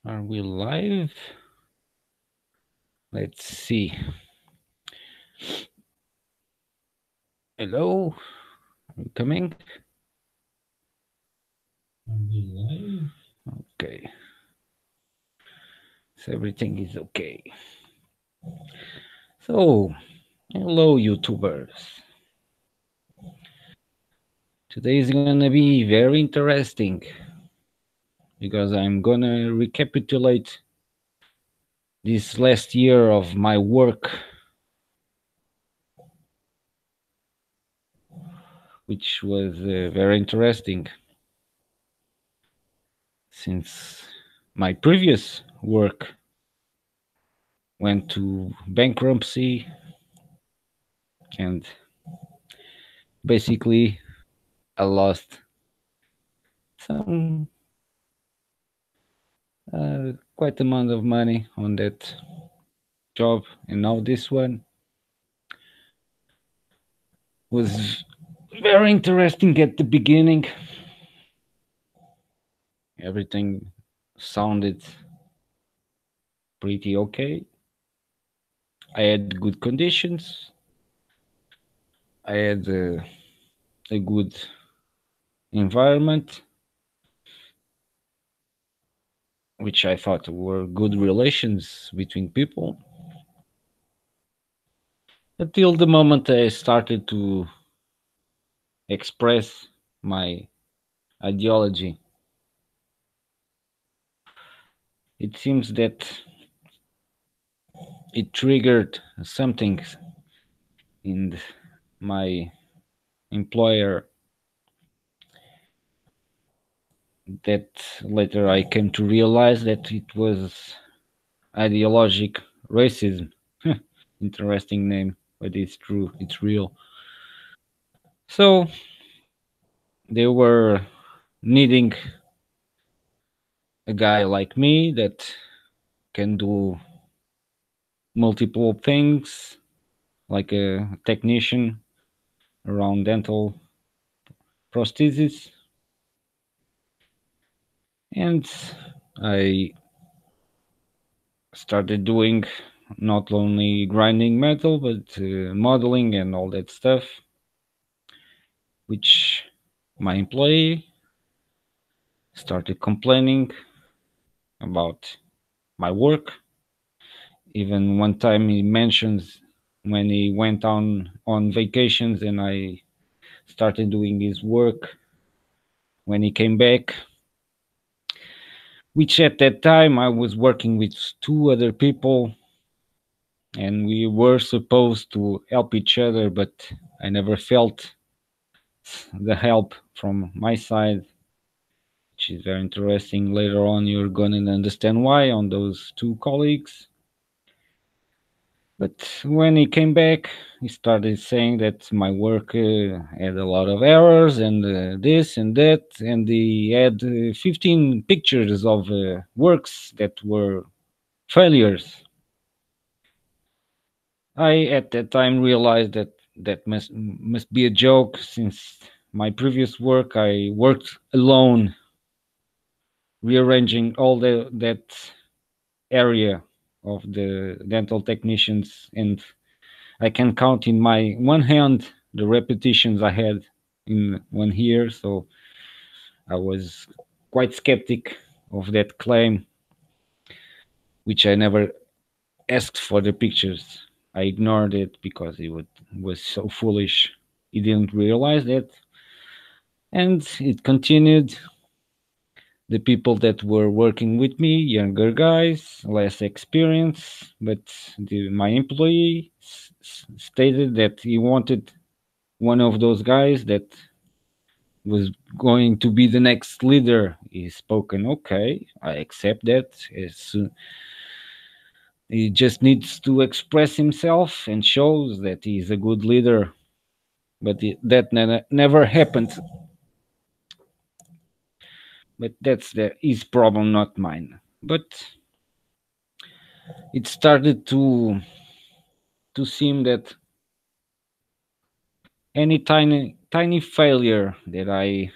Are we live? Let's see. Hello? Are you coming? Are we live? Okay. So everything is okay. So, hello, YouTubers. Today is gonna be very interesting because I'm gonna recapitulate this last year of my work, which was very interesting since my previous work went to bankruptcy and basically I lost some quite amount of money on that job, and now this one was very interesting at the beginning. Everything sounded pretty okay. I had good conditions. I had a good environment, which I thought were good relations between people. Until the moment I started to express my ideology, it seems that it triggered something in my employer that later I came to realize that it was ideologic racism. Interesting name, but it's true, it's real. So they were needing a guy like me that can do multiple things, like a technician around dental prosthesis. And I started doing not only grinding metal, but modeling and all that stuff, which my employee started complaining about my work. Even one time he mentions when he went on vacations and I started doing his work when he came back, which at that time I was working with two other people and we were supposed to help each other, but I never felt the help from my side, which is very interesting. Later on, you're going to understand why on those two colleagues. But when he came back, he started saying that my work had a lot of errors and this and that, and he had 15 pictures of works that were failures. I at that time realized that that must be a joke, since my previous work I worked alone, rearranging all that area of the dental technicians, and I can count in my one hand the repetitions I had in 1 year. So I was quite skeptic of that claim, which I never asked for the pictures. I ignored it because was so foolish. He didn't realize that. And it continued. The people that were working with me, younger guys, less experience, but my employee stated that he wanted one of those guys that was going to be the next leader. He's spoken, okay, I accept that. He just needs to express himself and shows that he's a good leader, but that never happened. But that's his problem, not mine. But it started to seem that any tiny failure that I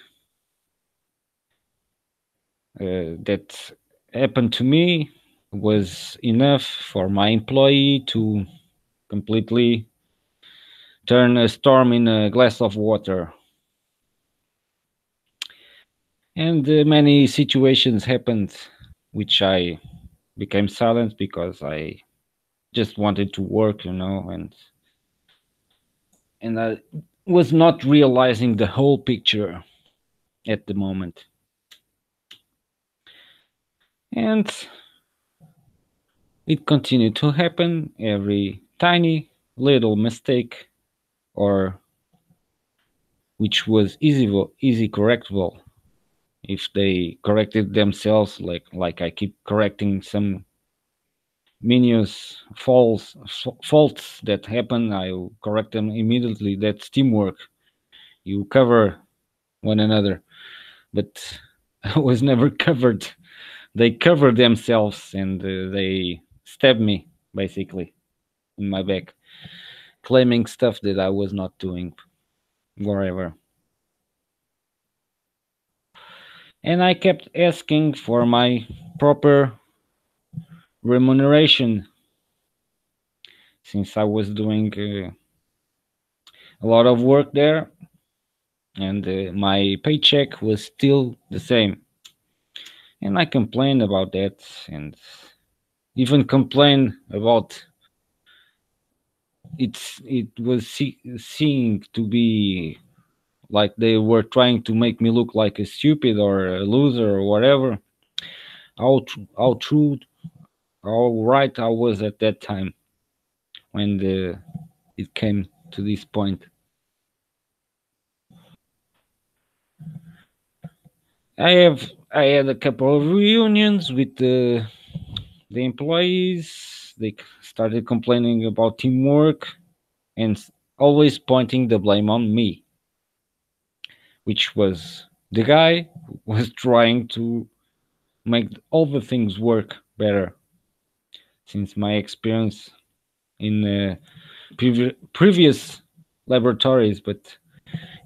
that happened to me was enough for my employee to completely turn a storm in a glass of water. And many situations happened which I became silent because I just wanted to work, and I was not realizing the whole picture at the moment. And it continued to happen. Every tiny little mistake, or which was easy correctable if they corrected themselves, like I keep correcting some minus faults that happen, I will correct them immediately. That's teamwork. You cover one another. But I was never covered. They covered themselves, and they stabbed me basically in my back, claiming stuff that I was not doing, whatever. And I kept asking for my proper remuneration since I was doing a lot of work there, and my paycheck was still the same. And I complained about that, and even complained about it was seeing to be like they were trying to make me look like a stupid or a loser or whatever. How true, how right I was at that time when it came to this point. I had a couple of reunions with the employees. They started complaining about teamwork and always pointing the blame on me, which was the guy who was trying to make all the things work better. Since my experience in previous laboratories, but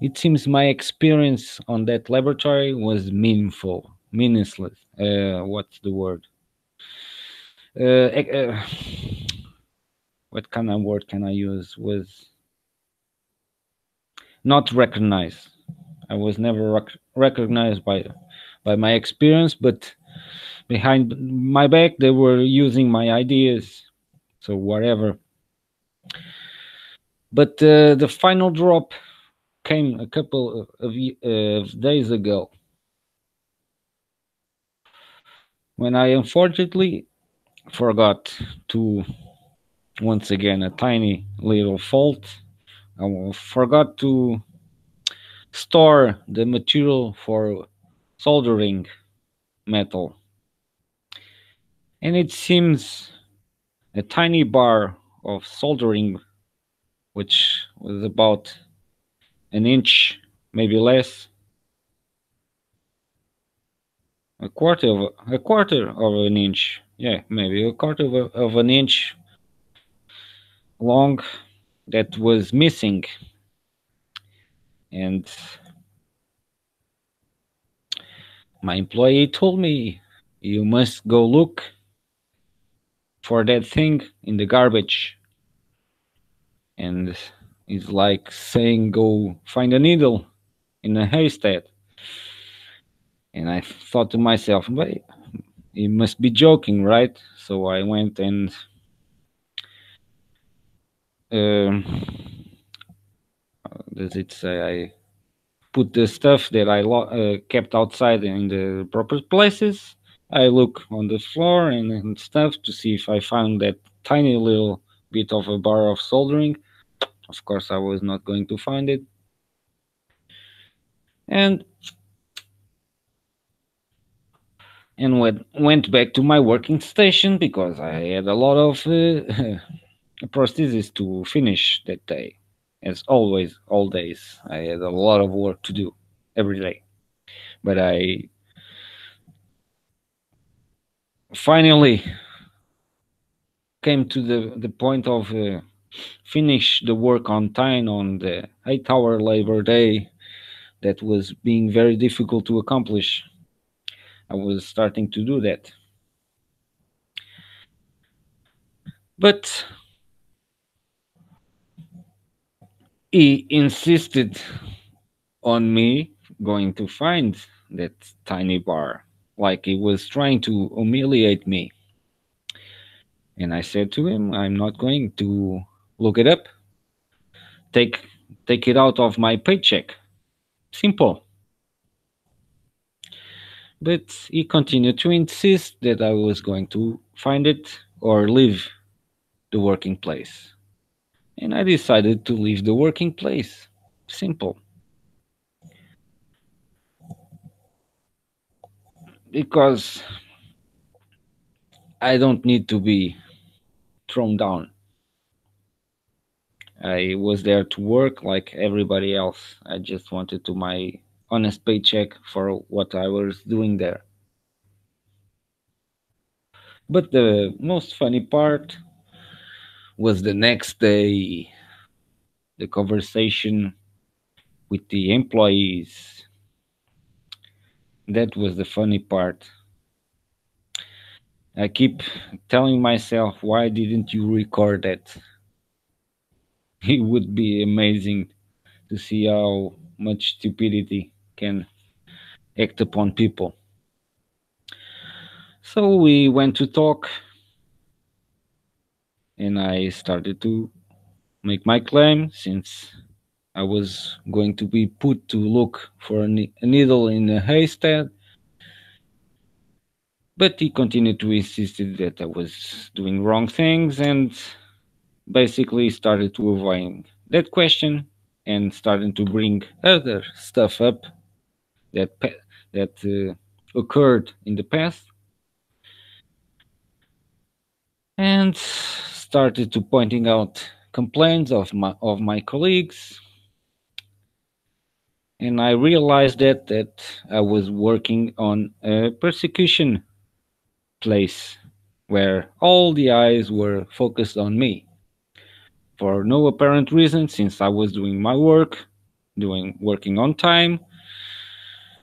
it seems my experience on that laboratory was meaningful, meaningless. What's the word? Uh, what kind of word can I use? Was not recognized. I was never recognized by my experience, but behind my back they were using my ideas. So whatever. But the final drop came a couple of days ago when I unfortunately forgot to, once again, a tiny little fault. I forgot to store the material for soldering metal. And it seems a tiny bar of soldering, which was about an inch, maybe less, a quarter of an inch, yeah, maybe a quarter of an inch long, that was missing. And my employee told me, you must go look for that thing in the garbage. And it's like saying, go find a needle in a haystack. And I thought to myself, but he must be joking, right? So I went and um, does it say, I put the stuff that I kept outside in the proper places. I look on the floor and stuff to see if I found that tiny little bit of a bar of soldering. Of course, I was not going to find it. And went back to my working station because I had a lot of prosthesis to finish that day. As always, all days, I had a lot of work to do every day. But I finally came to the point of finish the work on time on the 8-hour labor day that was being very difficult to accomplish. I was starting to do that. But he insisted on me going to find that tiny bar, like he was trying to humiliate me. And I said to him, I'm not going to look it up. Take take it out of my paycheck. Simple. But he continued to insist that I was going to find it or leave the working place. And I decided to leave the working place. Simple. Because I don't need to be thrown down. I was there to work like everybody else. I just wanted to my honest paycheck for what I was doing there. But the most funny part was the next day, the conversation with the employees. That was the funny part. I keep telling myself, why didn't you record that? It would be amazing to see how much stupidity can act upon people. So we went to talk, and I started to make my claim since I was going to be put to look for a needle in a haystack. But he continued to insist that I was doing wrong things and basically started to avoid that question and started to bring other stuff up that occurred in the past and started to pointing out complaints of my colleagues, and I realized that I was working on a persecution place where all the eyes were focused on me for no apparent reason, since I was doing my work, doing working on time,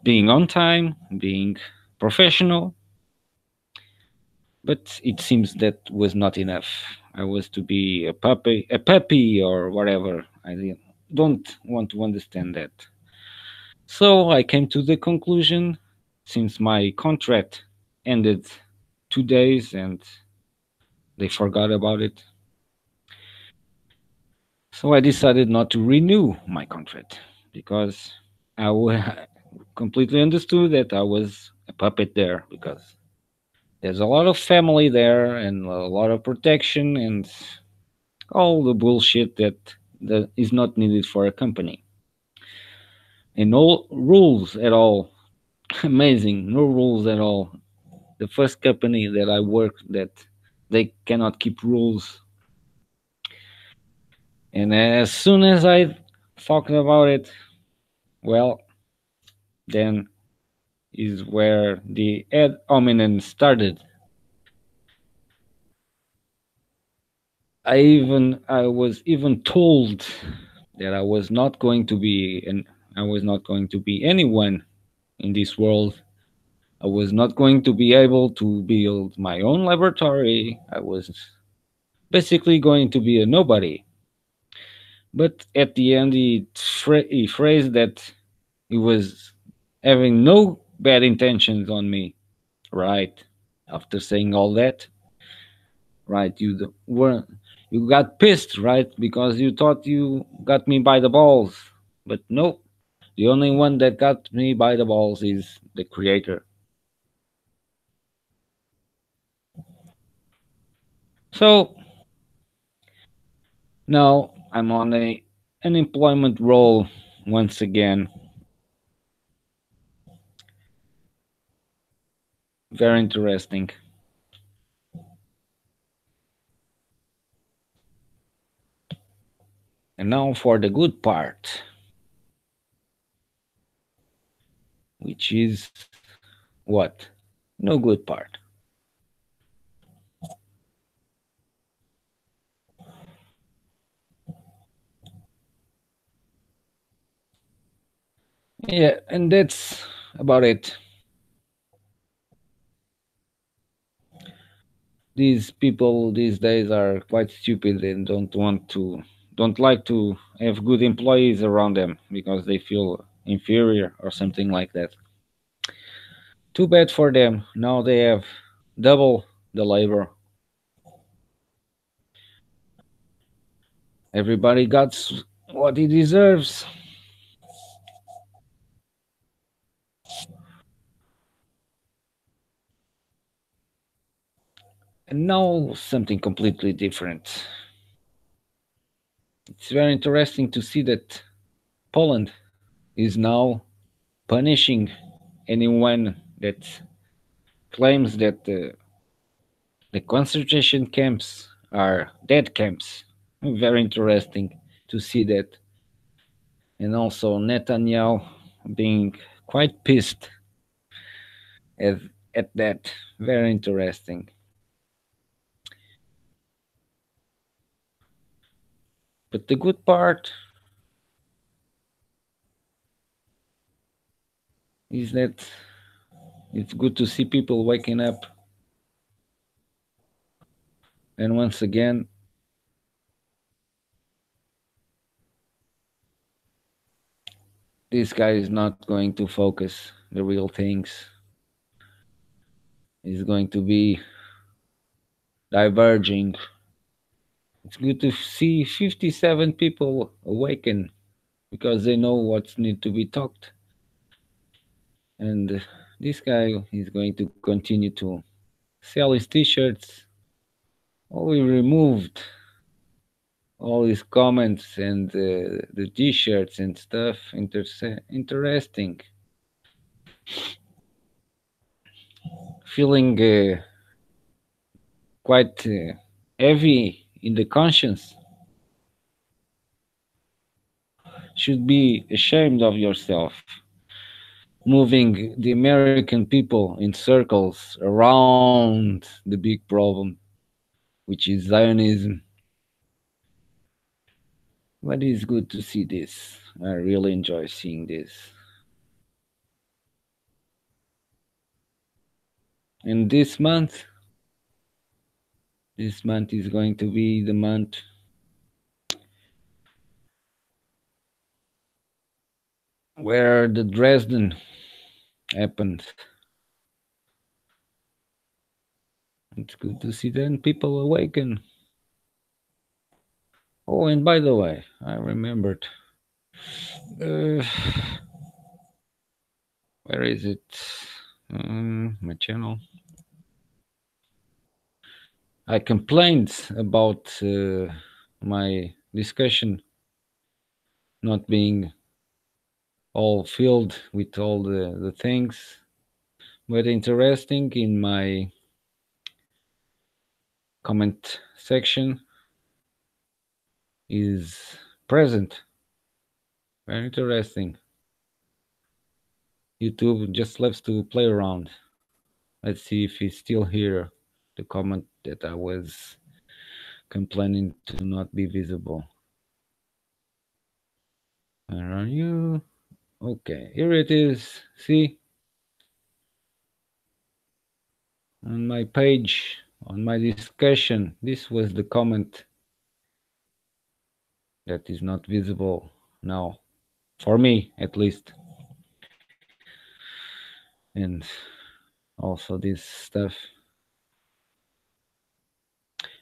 being professional. But it seems that was not enough. I was to be a puppy or whatever. Don't want to understand that. So I came to the conclusion, since my contract ended 2 days and they forgot about it. So I decided not to renew my contract because completely understood that I was a puppet there, because there's a lot of family there and a lot of protection and all the bullshit that is not needed for a company. And no rules at all. Amazing, no rules at all. The first company that I worked that they cannot keep rules. And as soon as I talked about it, well, then is where the ad hominem started. I was even told that I was not going to be anyone in this world. I was not going to be able to build my own laboratory. I was basically going to be a nobody. But at the end, he phrased that he was having no bad intentions on me. Right. After saying all that, right, you got pissed, right? Because you thought you got me by the balls. But no, the only one that got me by the balls is the creator. So now I'm on a unemployment roll once again. Very interesting. And now for the good part, which is what? No good part. Yeah, and that's about it. These people these days are quite stupid and don't like to have good employees around them because they feel inferior or something like that. Too bad for them. Now they have double the labor. Everybody got what he deserves. And now something completely different. It's very interesting to see that Poland is now punishing anyone that claims that the concentration camps are dead camps. Very interesting to see that. And also Netanyahu being quite pissed at, at that. Very interesting. But the good part is that it's good to see people waking up. And once again, this guy is not going to focus the real things. He's going to be diverging. It's good to see 57 people awaken because they know what's need to be talked. And this guy is going to continue to sell his t-shirts. Oh, we removed all his comments and the t-shirts and stuff. Interesting. Feeling quite heavy in the conscience. Should be ashamed of yourself. Moving the American people in circles around the big problem, which is Zionism. But it's good to see this. I really enjoy seeing this. And this month is going to be the month where the Dresden happened. It's good to see then people awaken. Oh, and by the way, I remembered. Uh, where is it? My channel. I complained about my discussion not being all filled with all the things. But interesting in my comment section is present. Very interesting. YouTube just loves to play around. Let's see if he's still here. The comment that I was complaining to not be visible. Where are you? Okay, here it is. See? On my page, on my discussion, this was the comment that is not visible now. For me, at least. And also this stuff.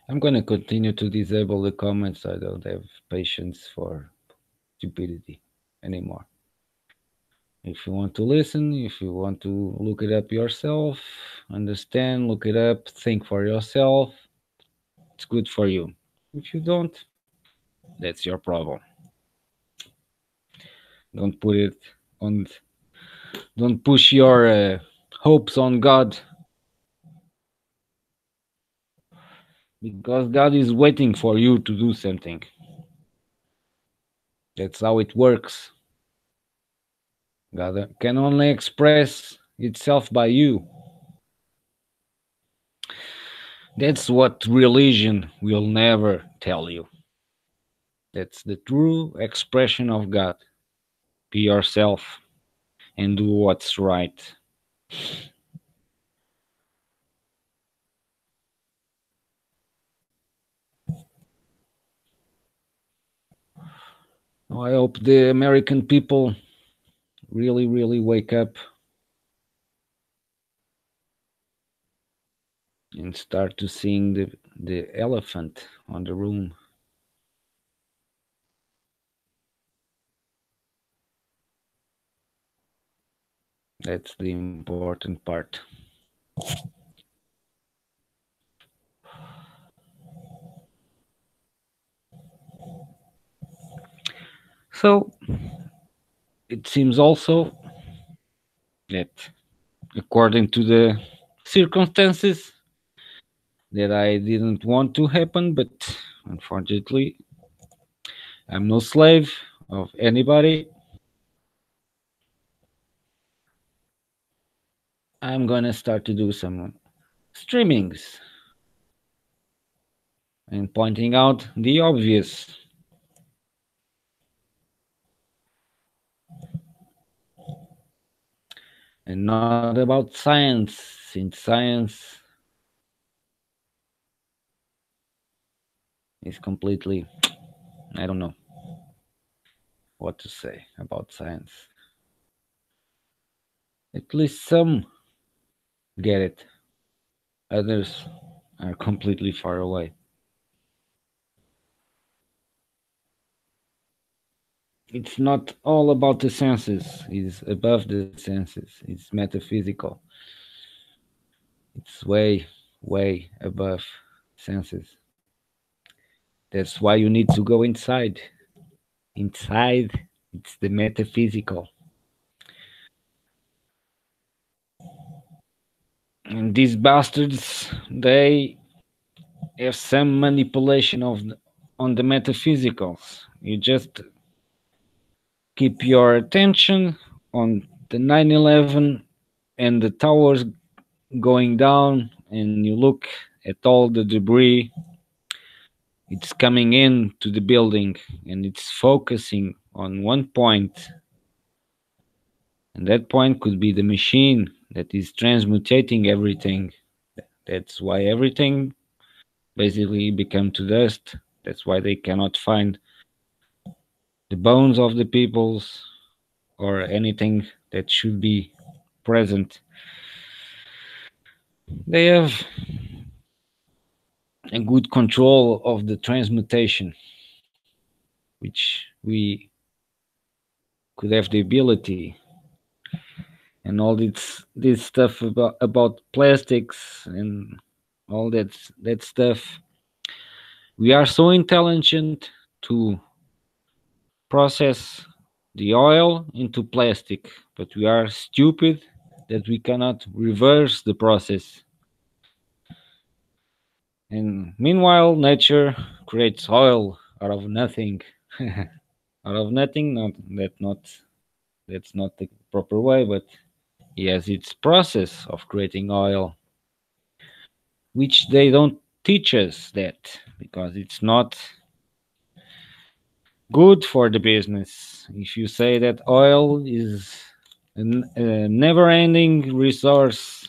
I'm gonna continue to disable the comments. I don't have patience for stupidity anymore. If you want to listen, if you want to look it up yourself, understand, look it up, think for yourself, it's good for you. If you don't, that's your problem. Don't put it on, don't push your hopes on God because God is waiting for you to do something. That's how it works. God can only express itself by you. That's what religion will never tell you. That's the true expression of God. Be yourself and do what's right. I hope the American people really, really wake up and start to seeing the elephant on the room. That's the important part. So it seems also that according to the circumstances that I didn't want to happen, but unfortunately I'm no slave of anybody. I'm gonna start to do some streamings and pointing out the obvious and not about science, since science is completely, I don't know what to say about science. At least some get it, others are completely far away. It's not all about the senses, it's above the senses, it's metaphysical. It's way, way above senses. That's why you need to go inside. Inside, it's the metaphysical. And these bastards, they have some manipulation on the metaphysicals. You just keep your attention on the 9/11 and the towers going down, and you look at all the debris. It's coming in to the building and it's focusing on one point, and that point could be the machine that is transmutating everything. That's why everything basically become to dust. That's why they cannot find the bones of the peoples or anything that should be present. They have a good control of the transmutation, which we could have the ability, and all this stuff about plastics and all that stuff. We are so intelligent to process the oil into plastic, but we are stupid that we cannot reverse the process. And meanwhile, nature creates oil out of nothing. Out of nothing, that's not the proper way, but yes, its process of creating oil, which they don't teach us that because it's not good for the business. If you say that oil is a never ending resource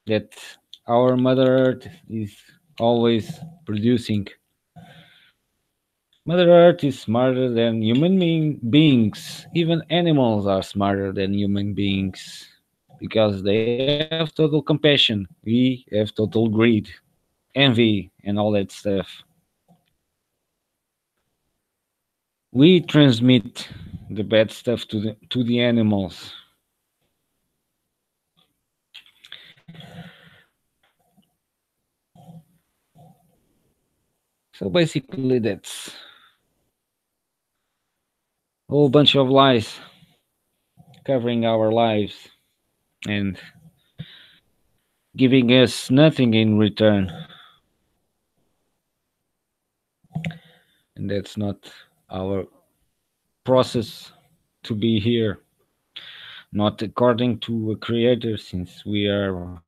that our Mother Earth is always producing, Mother Earth is smarter than human beings. Even animals are smarter than human beings because they have total compassion. We have total greed, envy, and all that stuff. We transmit the bad stuff to the animals. So basically, that's a whole bunch of lies covering our lives and giving us nothing in return. And that's not our process to be here, not according to a creator, since we are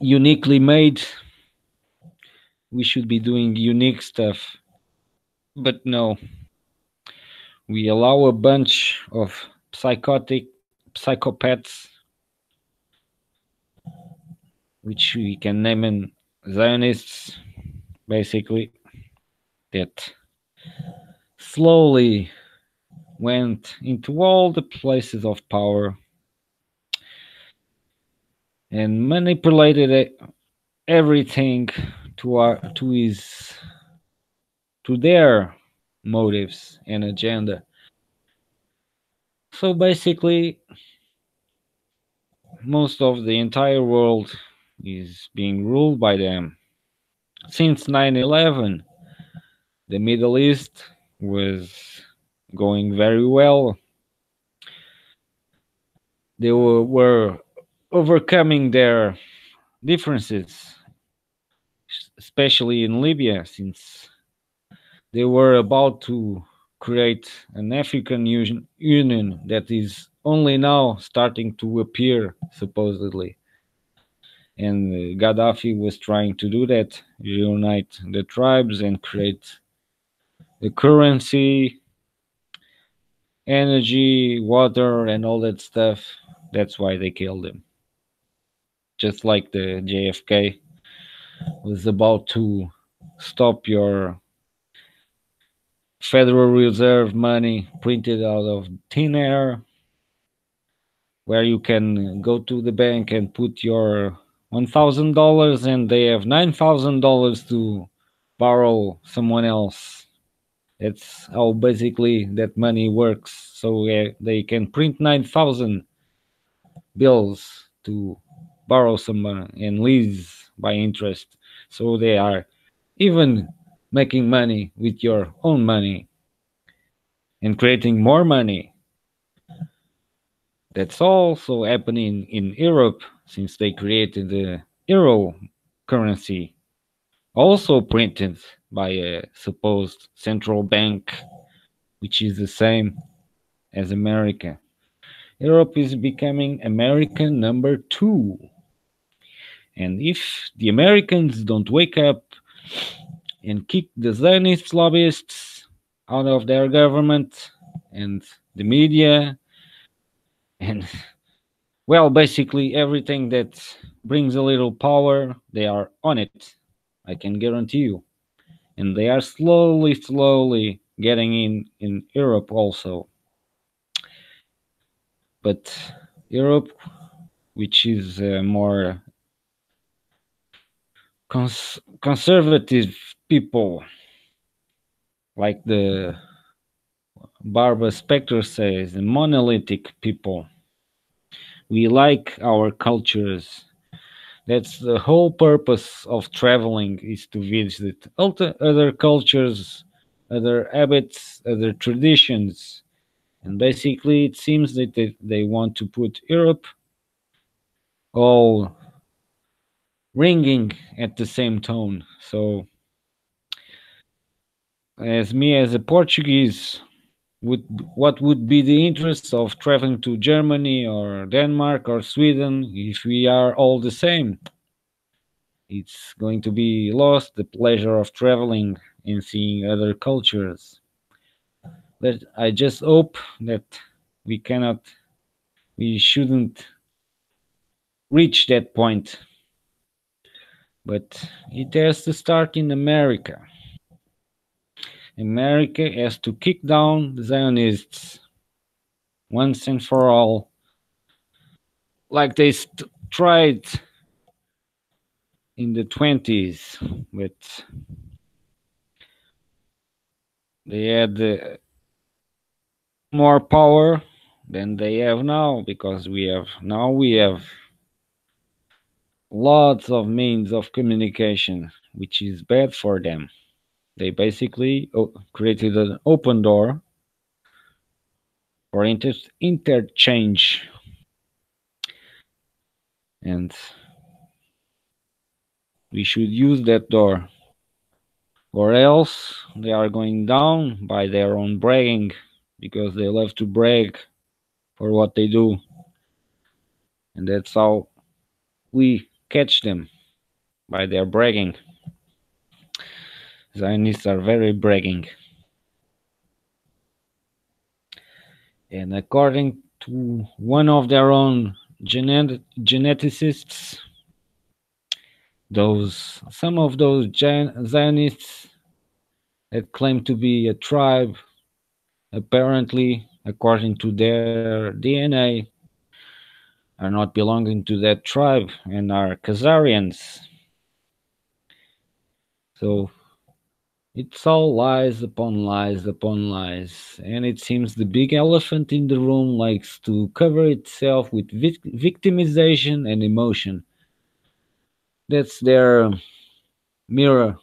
uniquely made. We should be doing unique stuff. But no, we allow a bunch of psychotic psychopaths, which we can name in Zionists, basically, that slowly went into all the places of power and manipulated everything to his to their motives and agenda. So basically, most of the entire world is being ruled by them. Since 9/11, the Middle East was going very well. They were overcoming their differences, especially in Libya, since they were about to create an African Union that is only now starting to appear, supposedly. And Gaddafi was trying to do that, unite the tribes and create the currency, energy, water, and all that stuff. That's why they killed him. Just like the JFK was about to stop your Federal Reserve money printed out of thin air, where you can go to the bank and put your $1,000 and they have $9,000 to borrow someone else. That's how basically that money works. So they can print 9,000 bills to borrow someone and lease by interest. So they are even making money with your own money and creating more money. That's also happening in Europe since they created the euro currency, also printed by a supposed central bank, which is the same as America. Europe is becoming American number two. And if the Americans don't wake up and kick the Zionist lobbyists out of their government and the media and, well, basically everything that brings a little power, they are on it. I can guarantee you. And they are slowly getting in Europe also. But Europe, which is more conservative people, like the Barbara Specter says, the monolithic people. We like our cultures. That's the whole purpose of traveling, is to visit other cultures, other habits, other traditions. And basically, it seems that they want to put Europe all ringing at the same tone. So, as me as a Portuguese, what would be the interest of traveling to Germany or Denmark or Sweden if we are all the same? It's going to be lost the pleasure of traveling and seeing other cultures. But I just hope that we cannot, we shouldn't reach that point. But it has to start in America. America has to kick down the Zionists once and for all, like they tried in the 20s, but they had more power than they have now, because we have lots of means of communication, which is bad for them. They basically created an open door for interchange, and we should use that door, or else they are going down by their own bragging, because they love to brag for what they do, and that's how we catch them, by their bragging. Zionists are very bragging. And according to one of their own geneticists, some of those Zionists that claim to be a tribe, apparently, according to their DNA, are not belonging to that tribe and are Khazarians. So it's all lies upon lies upon lies, and it seems the big elephant in the room likes to cover itself with victimization and emotion. That's their mirror,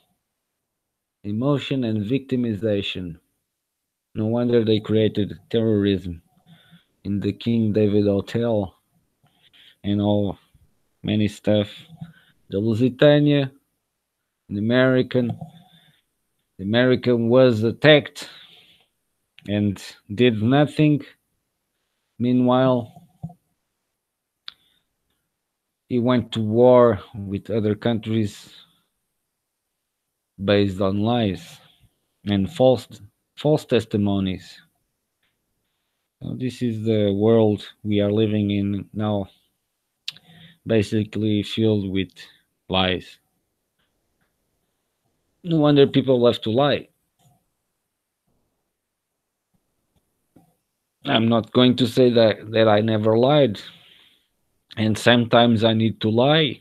emotion and victimization. No wonder they created terrorism in the King David Hotel and all many stuff. The Lusitania, the American was attacked and did nothing. Meanwhile, he went to war with other countries based on lies and false testimonies. So this is the world we are living in now, basically filled with lies. No wonder people love to lie. I'm not going to say that I never lied, and sometimes I need to lie.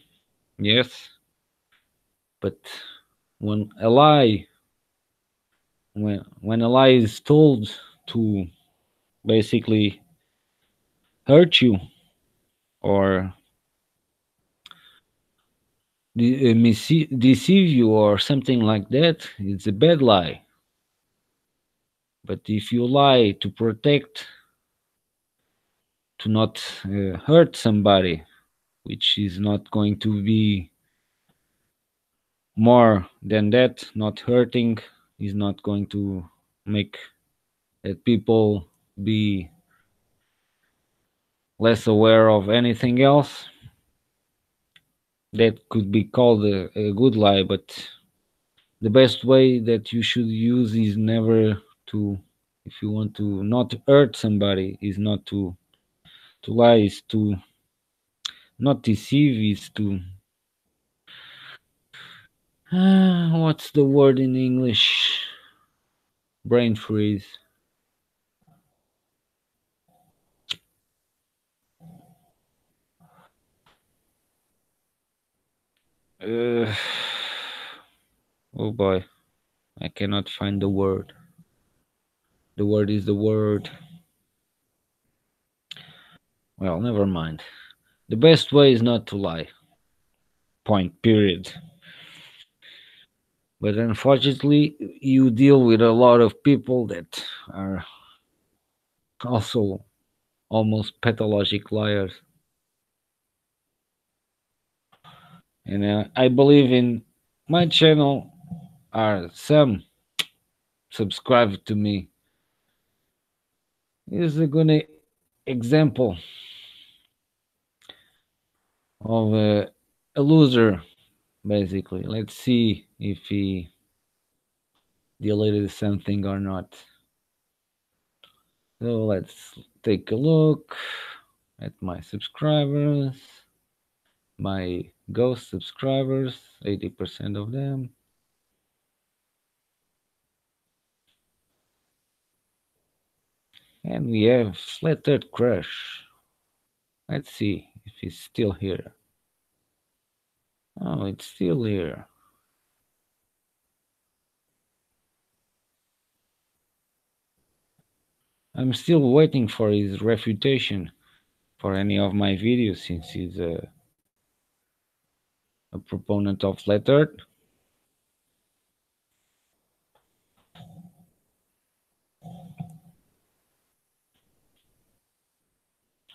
Yes, but when a lie when a lie is told to basically hurt you or deceive you or something like that, it's a bad lie. But if you lie to protect, to not hurt somebody, which is not going to be more than that, not hurting is not going to make people be less aware of anything else, that could be called a good lie. But the best way that you should use is never to, if you want to not hurt somebody, is not to lie, is to not deceive, is to what's the word in English? Brain freeze. uh, oh boy, I cannot find the word. The word is the word. Well, never mind. The best way is not to lie. Point, period. But unfortunately, you deal with a lot of people that are also almost pathologic liars. And I believe in my channel are some subscribe to me. Is a good example of a loser, basically. Let's see if he deleted something or not. So let's take a look at my subscribers, my ghost subscribers, 80% of them. And we have Flat Earth Crush. Let's see if he's still here. Oh, it's still here. I'm still waiting for his refutation for any of my videos, since he's a proponent of Flat Earth.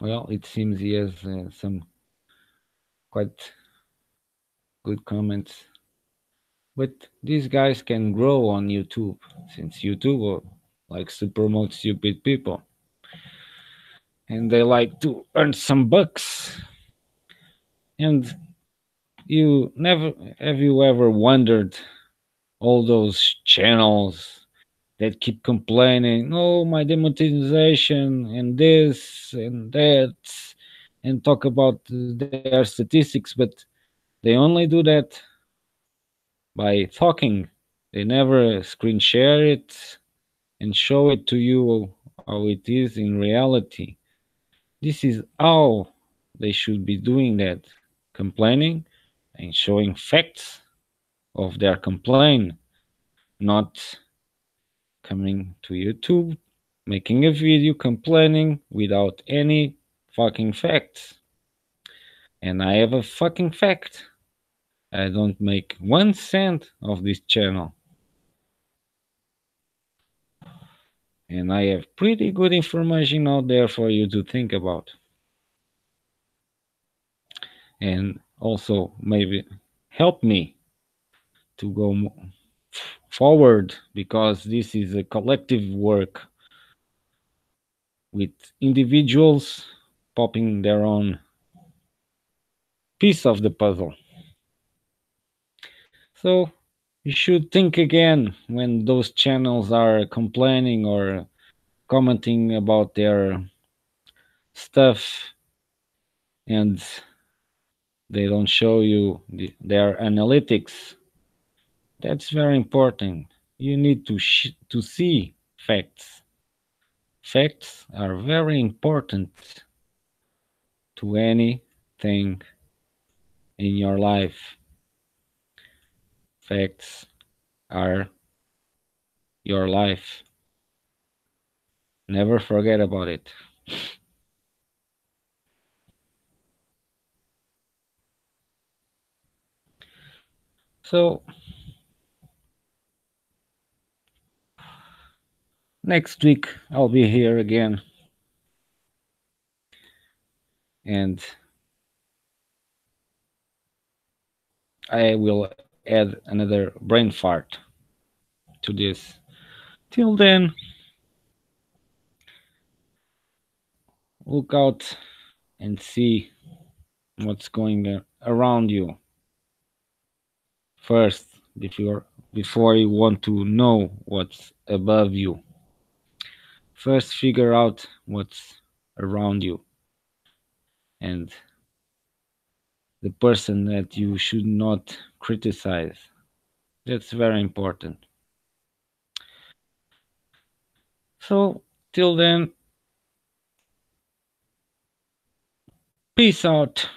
Well, it seems he has some quite good comments. But these guys can grow on YouTube, since YouTube likes to promote stupid people. And they like to earn some bucks. And you never have you ever wondered all those channels that keep complaining, oh, my demonetization and this and that, and talk about their statistics, but they only do that by talking. They never screen share it and show it to you how it is in reality. This is how they should be doing that, complaining and showing facts of their complaint, not coming to YouTube, making a video complaining without any fucking facts. And I have a fucking fact. I don't make 1 cent of this channel. And I have pretty good information out there for you to think about. And also maybe help me to go forward, because this is a collective work with individuals popping their own piece of the puzzle. So you should think again when those channels are complaining or commenting about their stuff and they don't show you their analytics. That's very important. You need to see facts. Facts are very important to anything in your life. Facts are your life. Never forget about it. So, next week I'll be here again and I will add another brain fart to this. Till then, look out and see what's going around you first before you want to know what's above you. First figure out what's around you and the person that you should not criticize. That's very important. So, till then, peace out.